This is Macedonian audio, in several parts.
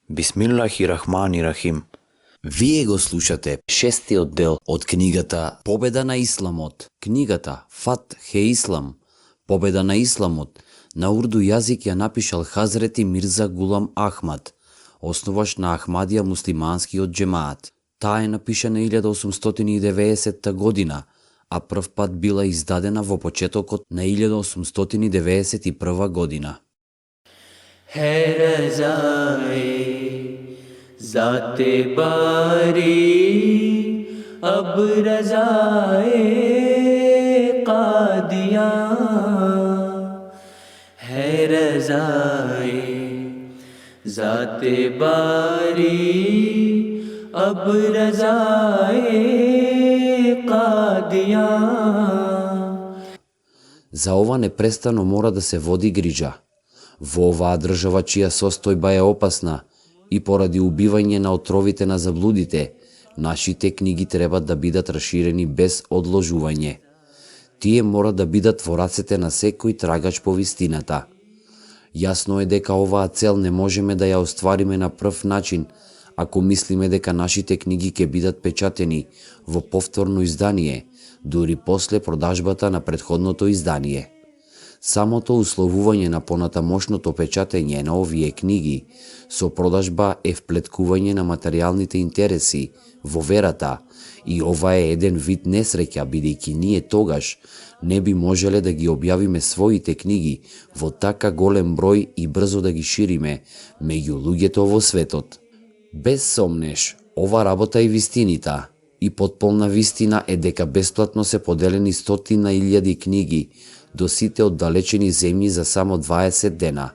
Бисмиллахи-рахмани-рахим. Вие го слушате шестиот дел од книгата Победа на Исламот. Книгата Фат Хе Ислам, Победа на Исламот, на урду јазик ја напишал Хазрети Мирза Гулам Ахмад, основаш на Ахмадија муслиманскиот џемаат. Таа е напишана 1890 година, а прв пат била издадена во почетокот на 1891 година. है रज़ाए ज़ाते बारी अब रज़ाए क़ादियाँ है रज़ाए ज़ाते बारी अब रज़ाए क़ादियाँ. За ова непрестано мора да се води грижа. Во оваа држава чија состојба е опасна и поради убивање на отровите на заблудите, нашите книги треба да бидат расширени без одложување. Тие мора да бидат во рацете на секој трагач по вистината. Јасно е дека оваа цел не можеме да ја оствариме на прв начин, ако мислиме дека нашите книги ќе бидат печатени во повторно издание, дури после продажбата на претходното издание. Самото условување на понатамошното печатење на овие книги со продажба е вплеткување на материјалните интереси во верата, и ова е еден вид несреќа, бидејќи ние тогаш не би можеле да ги објавиме своите книги во така голем број и брзо да ги шириме меѓу луѓето во светот. Без сомнеш, ова работа е вистинита, и потполна вистина е дека бесплатно се поделени стотина илјади книги до сите оддалечени земји за само 20 дена.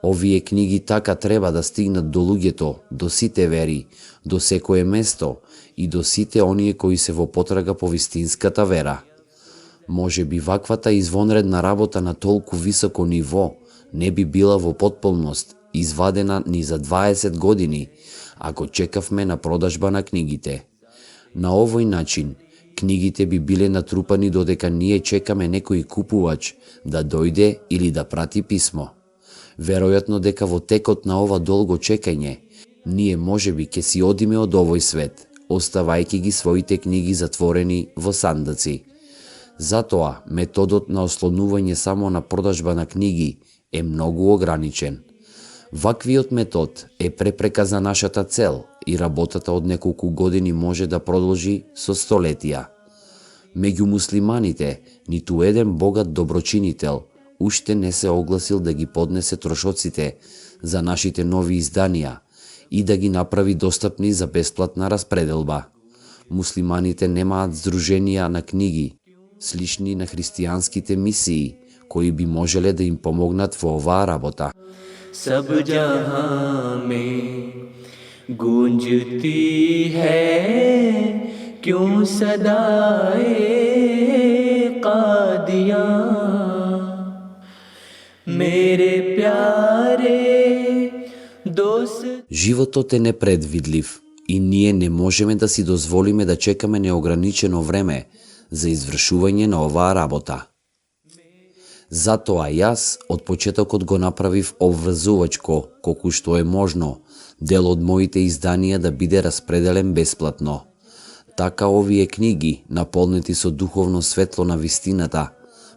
Овие книги така треба да стигнат до луѓето, до сите вери, до секое место и до сите оние кои се во потрага по вистинската вера. Може би ваквата извонредна работа на толку високо ниво не би била во потполност извадена ни за 20 години, ако чекавме на продажба на книгите. На овој начин, книгите би биле натрупани додека ние чекаме некој купувач да дојде или да прати писмо. Веројатно дека во текот на ова долго чекање, ние можеби ќе си одиме од овој свет, оставајќи ги своите книги затворени во сандаци. Затоа, методот на ослонување само на продажба на книги е многу ограничен. Ваквиот метод е препрека за нашата цел и работата од неколку години може да продолжи со столетија. Меѓу муслиманите, ниту еден богат доброчинител уште не се огласил да ги поднесе трошоците за нашите нови изданија и да ги направи достапни за бесплатна распределба. Муслиманите немаат здруженија на книги, слични на христијанските мисии, кои би можеле да им помогнат во оваа работа. सब जहां में गूंजती है क्यों सदाए कादियां मेरे प्यारे दोस्त. Животот е непредвидлив и ние не можеме да си дозволиме да чекаме неограничено време за извршување на оваа работа. Затоа јас од почетокот го направив обврзувачко, колку што е можно, дел од моите изданија да биде распределен бесплатно. Така овие книги, наполнети со духовно светло на вистината,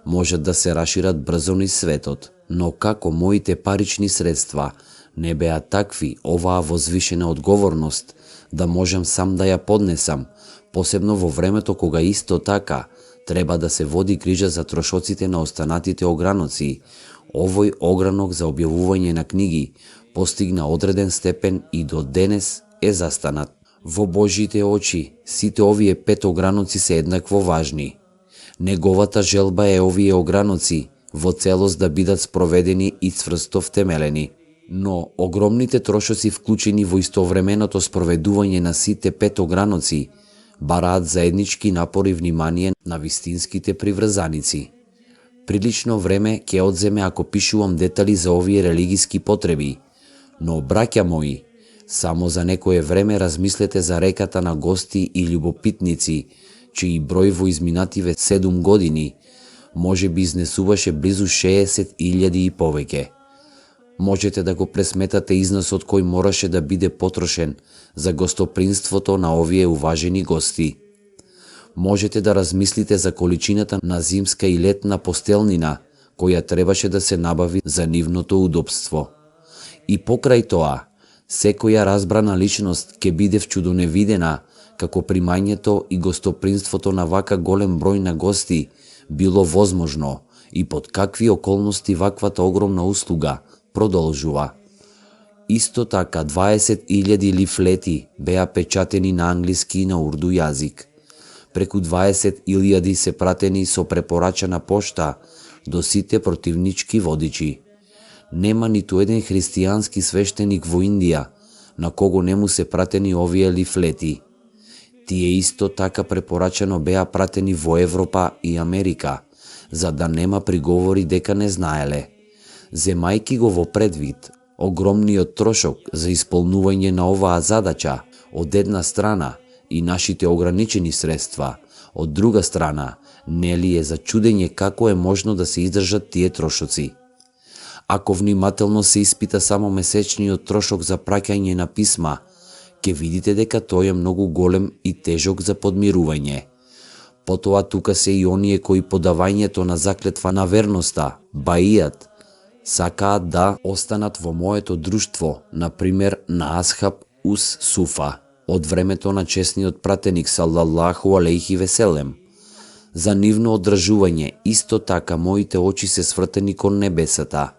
можат да се рашират брзо низ светот. Но како моите парични средства не беа такви, оваа возвишена одговорност да можам сам да ја поднесам, посебно во времето кога исто така треба да се води грижа за трошоците на останатите ограноци. Овој огранок за објавување на книги постигна одреден степен и до денес е застанат. Во Божите очи, сите овие 5 ограноци се еднакво важни. Неговата желба е овие ограноци во целост да бидат спроведени и цврсто втемелени. Но огромните трошоци вклучени во истовременото спроведување на сите 5 ограноци бараат заеднички напор и внимание на вистинските приврзаници. Прилично време ќе одземе ако пишувам детали за овие религиски потреби, но, браќа мои, само за некое време размислете за реката на гости и љубопитници, чиј број во изминативе 7 години може би изнесуваше близу 60.000 и повеќе. Можете да го пресметате износот кој мораше да биде потрошен за гостопринството на овие уважени гости. Можете да размислите за количината на зимска и летна постелнина која требаше да се набави за нивното удобство. И покрај тоа, секоја разбрана личност ќе биде вчудоневидена како примањето и гостопринството на вака голем број на гости било возможно и под какви околности ваквата огромна услуга продолжува. Исто така 20.000 лифлети беа печатени на англиски и на урду јазик. Преку 20.000 се пратени со препорачана пошта до сите противнички водичи. Нема ниту еден христијански свештеник во Индија на кого не му се пратени овие лифлети. Тие исто така препорачано беа пратени во Европа и Америка, за да нема приговори дека не знаеле. Земајки го во предвид огромниот трошок за исполнување на оваа задача од една страна и нашите ограничени средства, од друга страна, нели е за чудење како е можно да се издржат тие трошоци. Ако внимателно се испита само месечниот трошок за праќање на писма, ќе видите дека тој е многу голем и тежок за подмирување. Потоа тука се и оние кои подавањето на заклетва на верноста, баијат, сакаат да останат во моето друштво, например на Асхаб ус Суфа, од времето на чесниот пратеник салаллаху алейхи веселем. За нивно одржување исто така моите очи се свртени кон небесата.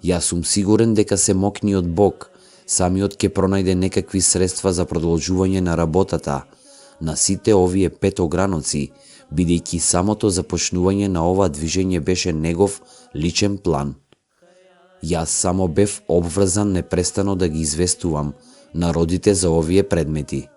Јас сум сигурен дека се мокниот Бог самиот ќе пронајде некакви средства за продолжување на работата на сите овие 5 ограноци, бидејќи самото започнување на ова движење беше негов личен план. Јас само бев обврзан непрестано да ги известувам народите за овие предмети.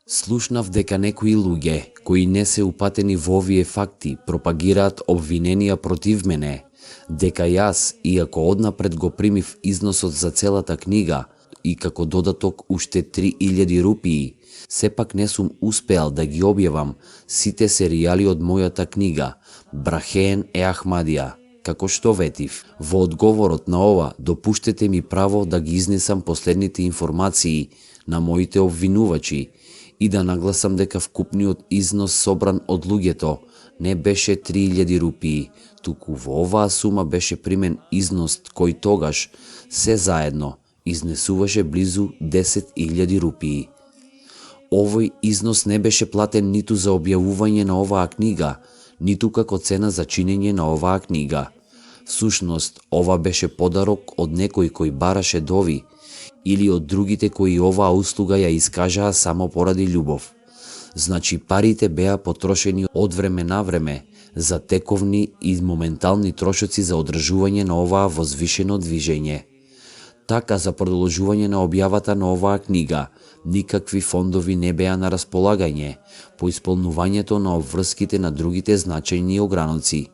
Слушнав дека некои луѓе, кои не се упатени во овие факти, пропагираат обвиненија против мене, дека јас, иако однапред го примив износот за целата книга и како додаток уште 3000 рупии, сепак не сум успеал да ги објавам сите серијали од мојата книга Брахен е Ахмадија. Како што ветив, во одговорот на ова допуштете ми право да ги изнесам последните информации на моите обвинувачи и да нагласам дека вкупниот износ собран од луѓето не беше 3000 рупии, туку во оваа сума беше примен износ кој тогаш се заедно изнесуваше близу 10.000 рупии. Овој износ не беше платен ниту за објавување на оваа книга, ниту како цена за чинење на оваа книга. Всушност, ова беше подарок од некој кој бараше дови или од другите кои оваа услуга ја искажаа само поради љубов. Значи парите беа потрошени од време на време за тековни и моментални трошоци за одржување на оваа возвишено движење. Така, за продолжување на објавата на оваа книга, никакви фондови не беа на располагање по исполнувањето на обврските на другите значајни ограноци.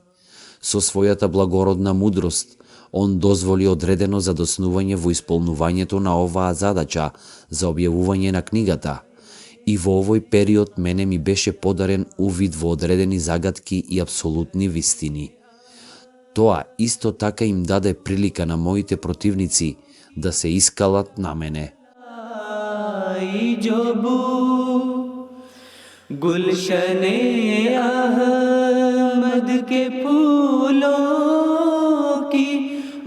Со својата благородна мудрост, он дозволи одредено задоснување во исполнувањето на оваа задача за објавување на книгата. И во овој период мене ми беше подарен увид во одредени загатки и апсолутни вистини. Тоа исто така им даде прилика на моите противници да се искалат на мене. गुलशने अहमद के फूलों की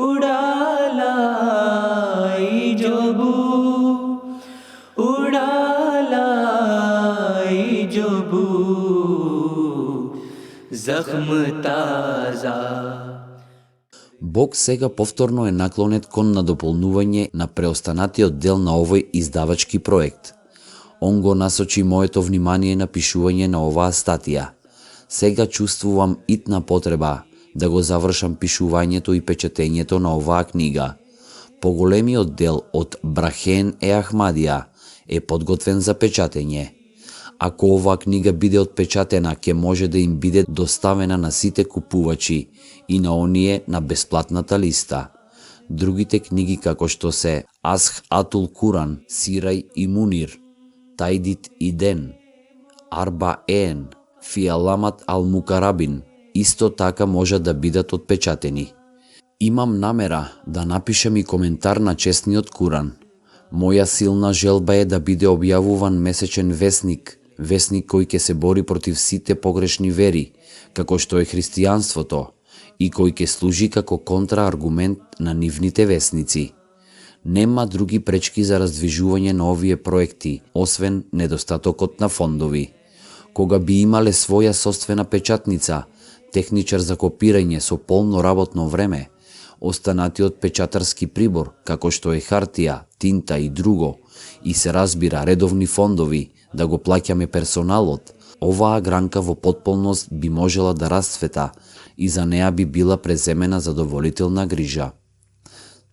उड़ालाई जो बू, उड़ालाई जो बू, जख्म ताजा. Бог сега повторно е наклонет кон надополнување на преостанатиот дел на овој издавачки проект. Он го насочи моето внимание на пишување на оваа статија. Сега чувствувам итна потреба да го завршам пишувањето и печатењето на оваа книга. Поголемиот дел од Брахен е Ахмадија е подготвен за печатење. Ако оваа книга биде отпечатена, ќе може да им биде доставена на сите купувачи и на оние на бесплатната листа. Другите книги како што се Асх Атул Куран, Сирај и Мунир, Тајдит и Ден, Арба Ен, Фиаламат Ал Мукарабин, исто така може да бидат отпечатени. Имам намера да напишем и коментар на честниот Куран. Моја силна желба е да биде објавуван месечен весник кој ќе се бори против сите погрешни вери, како што е христијанството, и кој ќе служи како контрааргумент на нивните весници. Нема други пречки за раздвижување на овие проекти, освен недостатокот на фондови. Кога би имале своја собствена печатница, техничар за копирање со полно работно време, останатиот печатарски прибор, како што е хартија, тинта и друго, и се разбира редовни фондови, да го плаќаме персоналот, оваа гранка во потполност би можела да расцвета и за неа би била преземена задоволителна грижа.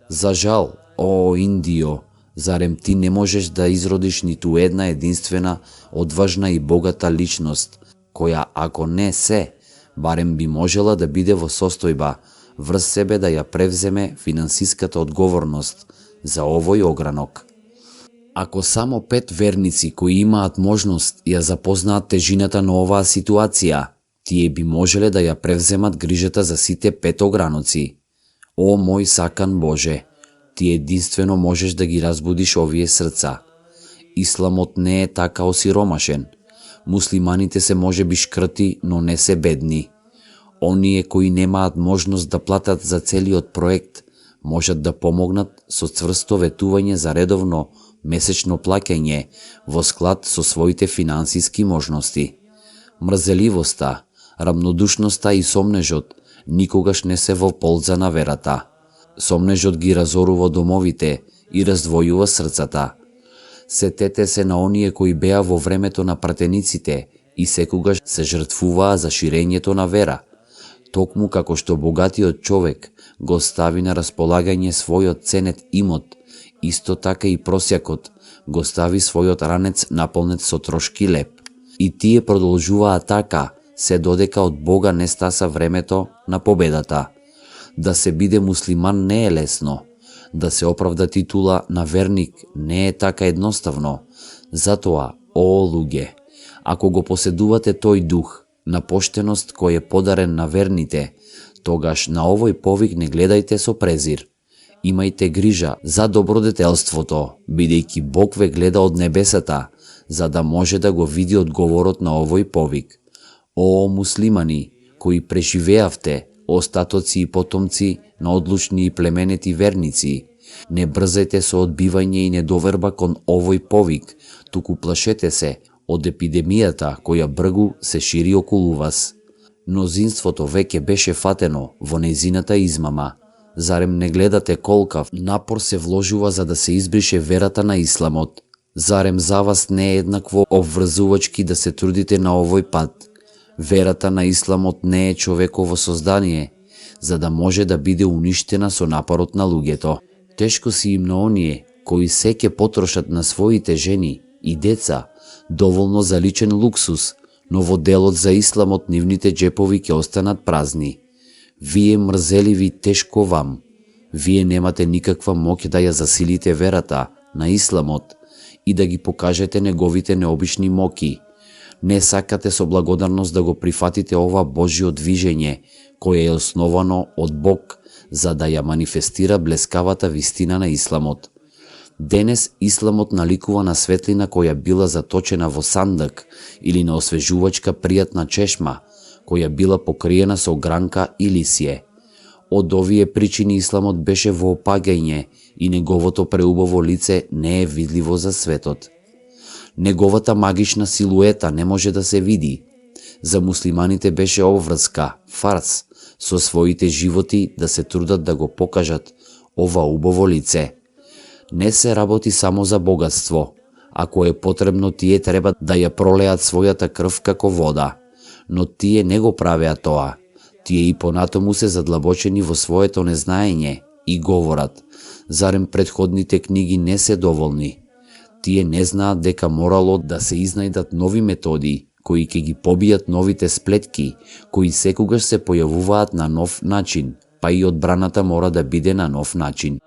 За жал, о Индио, зарем ти не можеш да изродиш ниту една единствена, одважна и богата личност, која ако не се, барем би можела да биде во состојба врз себе да ја превземе финансиската одговорност за овој огранок. Ако само 5 верници кои имаат можност ја запознаат тежината на оваа ситуација, тие би можеле да ја превземат грижата за сите 5 ограноци. О мој сакан Боже, ти единствено можеш да ги разбудиш овие срца. Исламот не е така осиромашен. Муслиманите се можеби шкрти, но не се бедни. Оние кои немаат можност да платат за целиот проект, можат да помогнат со цврсто ветување за редовно месечно плаќање во склад со своите финансиски можности. Мрзеливоста, рамнодушноста и сомнежот никогаш не се во полза на верата. Сомнежот ги разорува домовите и раздвојува срцата. Сетете се на оние кои беа во времето на пратениците и секогаш се жртвуваа за ширењето на вера. Токму како што богатиот човек го стави на располагање својот ценет имот, исто така и просјакот го стави својот ранец наполнет со трошки леп. И тие продолжуваа така, се додека од Бога не стаса времето на победата. Да се биде муслиман не е лесно. Да се оправда титула на верник не е така едноставно. Затоа, о луѓе, ако го поседувате тој дух на поштеност кој е подарен на верните, тогаш на овој повик не гледајте со презир. Имајте грижа за добродетелството, бидејќи Бог ве гледа од небесата, за да може да го види одговорот на овој повик. О муслимани, кои преживеавте, остатоци и потомци на одлучни и племенети верници, не брзајте со одбивање и недоверба кон овој повик, туку плашете се од епидемијата која бргу се шири околу вас. Мнозинството веќе беше фатено во нејзината измама. Зарем не гледате колкав напор се вложува за да се избрише верата на исламот? Зарем за вас не е еднакво обврзувачки да се трудите на овој пат? Верата на исламот не е човеково создание, за да може да биде уништена со напорот на луѓето. Тешко си им на оние кои се ќе потрошат на своите жени и деца доволно за личен луксус, но во делот за исламот нивните джепови ќе останат празни. Вие мрзеливи, тешко вам. Вие немате никаква моќ да ја засилите верата на исламот и да ги покажете неговите необични моки. Не сакате со благодарност да го прифатите ова Божјо движење, кое е основано од Бог, за да ја манифестира блескавата вистина на исламот. Денес исламот наликува на светлина која била заточена во сандак или на освежувачка пријатна чешма, која била покриена со гранка и лисје. Од овие причини исламот беше во опагање и неговото преубаво лице не е видливо за светот. Неговата магична силуета не може да се види. За муслиманите беше обврска, фарс, со своите животи да се трудат да го покажат ова убаво лице. Не се работи само за богатство. Ако е потребно, тие треба да ја пролеат својата крв како вода. Но тие не го правеа тоа. Тие и понатаму се задлабочени во своето незнаење и говорат: зарем предходните книги не се доволни? Тие не знаат дека морало да се изнајдат нови методи, кои ќе ги побијат новите сплетки, кои секогаш се појавуваат на нов начин, па и одбраната мора да биде на нов начин.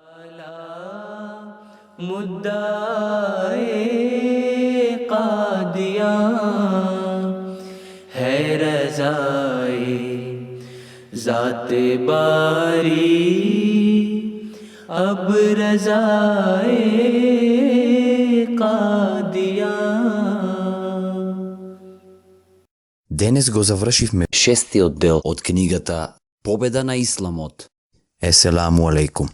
ज़ाते बारी अब रज़ाए क़ादियान. Денес го завршивме. Шестиот дел од книгата Победа на исламот. Еселаму алейкум.